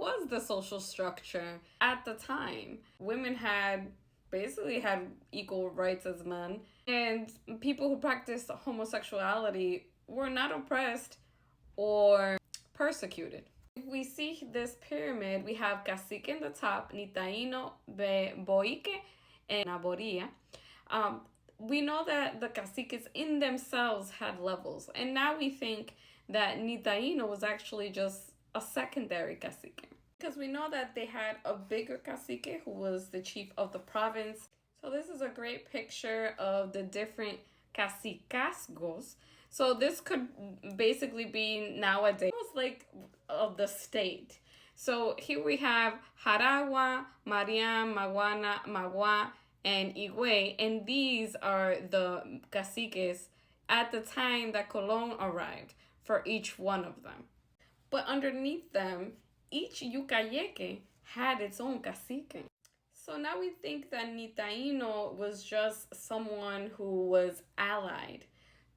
was the social structure at the time? Women basically had equal rights as men, and people who practiced homosexuality were not oppressed or persecuted. If we see this pyramid, we have cacique in the top, ni Taino, boique, and naboria. We know that the caciques in themselves had levels, and now we think that ni Taino was actually just a secondary cacique. Because we know that they had a bigger cacique who was the chief of the province. So this is a great picture of the different cacicazgos. So this could basically be nowadays almost like of the state. So here we have Jaragua, Mariam, Maguana, Magua, and Higüey, and these are the caciques at the time that Colon arrived for each one of them. But underneath them, each Yucayeque had its own cacique. So now we think that ni Taino was just someone who was allied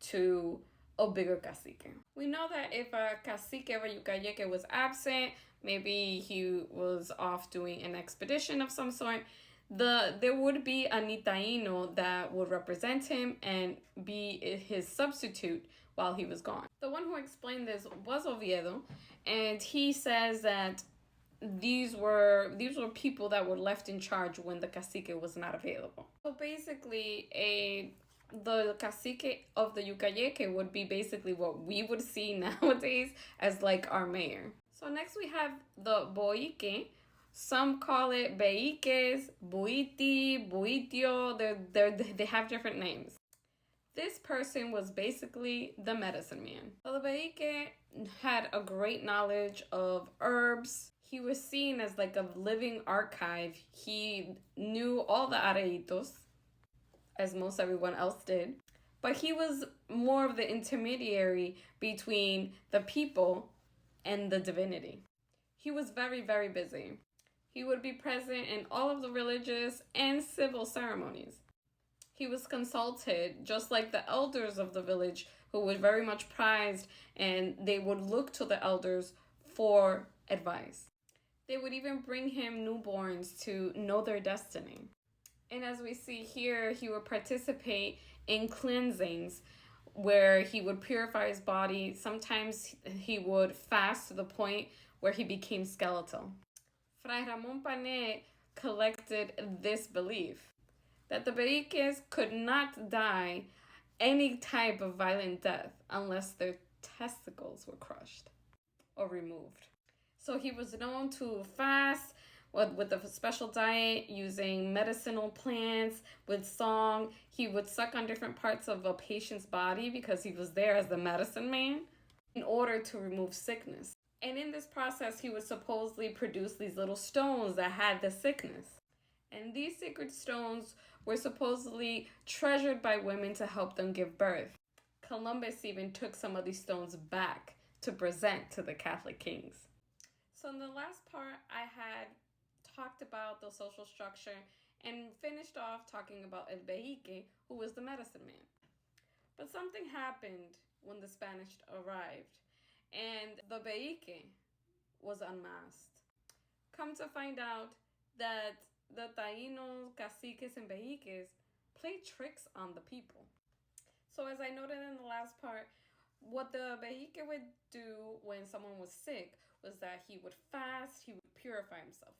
to a bigger cacique. We know that if a cacique of a Yucayeque was absent, maybe he was off doing an expedition of some sort, there would be a ni Taino that would represent him and be his substitute while he was gone. The one who explained this was Oviedo, and he says that these were people that were left in charge when the cacique was not available. So basically, the cacique of the Yucayeque would be basically what we would see nowadays as like our mayor. So next we have the boique. Some call it beiques, buiti, buitio. They have different names. This person was basically the medicine man. So the beique had a great knowledge of herbs. He was seen as like a living archive. He knew all the areitos, as most everyone else did. But he was more of the intermediary between the people and the divinity. He was very, very busy. He would be present in all of the religious and civil ceremonies. He was consulted, just like the elders of the village, who were very much prized, and they would look to the elders for advice. They would even bring him newborns to know their destiny. And as we see here, he would participate in cleansings where he would purify his body. Sometimes he would fast to the point where he became skeletal. Fray Ramon Panet collected this belief that the beiques could not die any type of violent death unless their testicles were crushed or removed. So he was known to fast with a special diet, using medicinal plants, with song. He would suck on different parts of a patient's body because he was there as the medicine man in order to remove sickness. And in this process, he would supposedly produce these little stones that had the sickness. And these sacred stones were supposedly treasured by women to help them give birth. Columbus even took some of these stones back to present to the Catholic kings. So in the last part, I had talked about the social structure and finished off talking about El Bejique, who was the medicine man. But something happened when the Spanish arrived, and the Bejique was unmasked. Come to find out that the Taínos, caciques, and Bejiques played tricks on the people. So as I noted in the last part, what the Bejique would do when someone was sick was that he would fast, he would purify himself.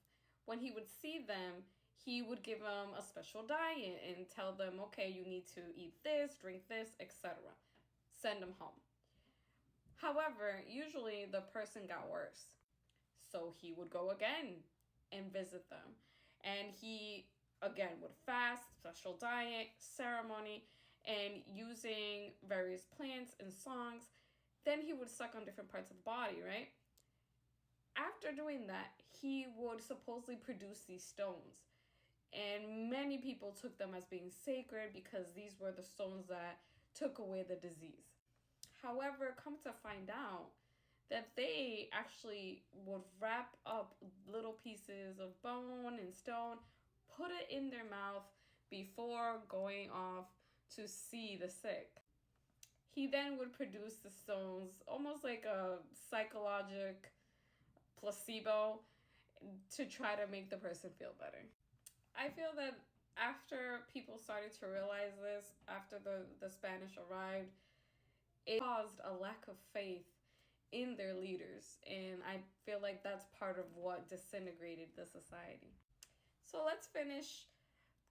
When he would see them, he would give them a special diet and tell them, okay, you need to eat this, drink this, etc. Send them home. However, usually the person got worse. So he would go again and visit them. And he, again, would fast, special diet, ceremony, and using various plants and songs. Then he would suck on different parts of the body, right? After doing that, he would supposedly produce these stones. And many people took them as being sacred because these were the stones that took away the disease. However, come to find out that they actually would wrap up little pieces of bone and stone, put it in their mouth before going off to see the sick. He then would produce the stones almost like a psychological placebo to try to make the person feel better. I feel that after people started to realize this, after the Spanish arrived, it caused a lack of faith in their leaders. And I feel like that's part of what disintegrated the society. So let's finish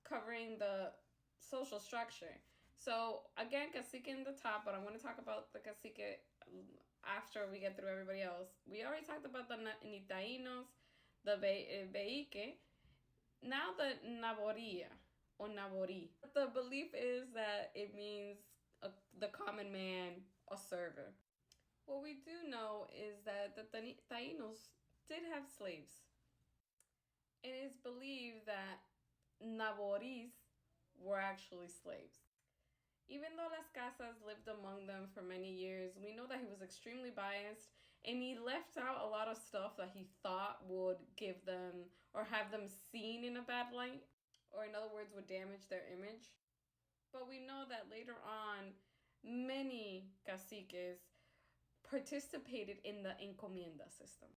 covering the social structure. So again, cacique in the top, but I want to talk about the cacique after we get through everybody else. We already talked about the Taínos, the Beique. Now the Naboria or Nabori. The belief is that it means the common man or server. What we do know is that the Taínos did have slaves. It is believed that Naboris were actually slaves. Even though Las Casas lived among them for many years, we know that he was extremely biased and he left out a lot of stuff that he thought would give them or have them seen in a bad light, or in other words, would damage their image. But we know that later on, many caciques participated in the encomienda system.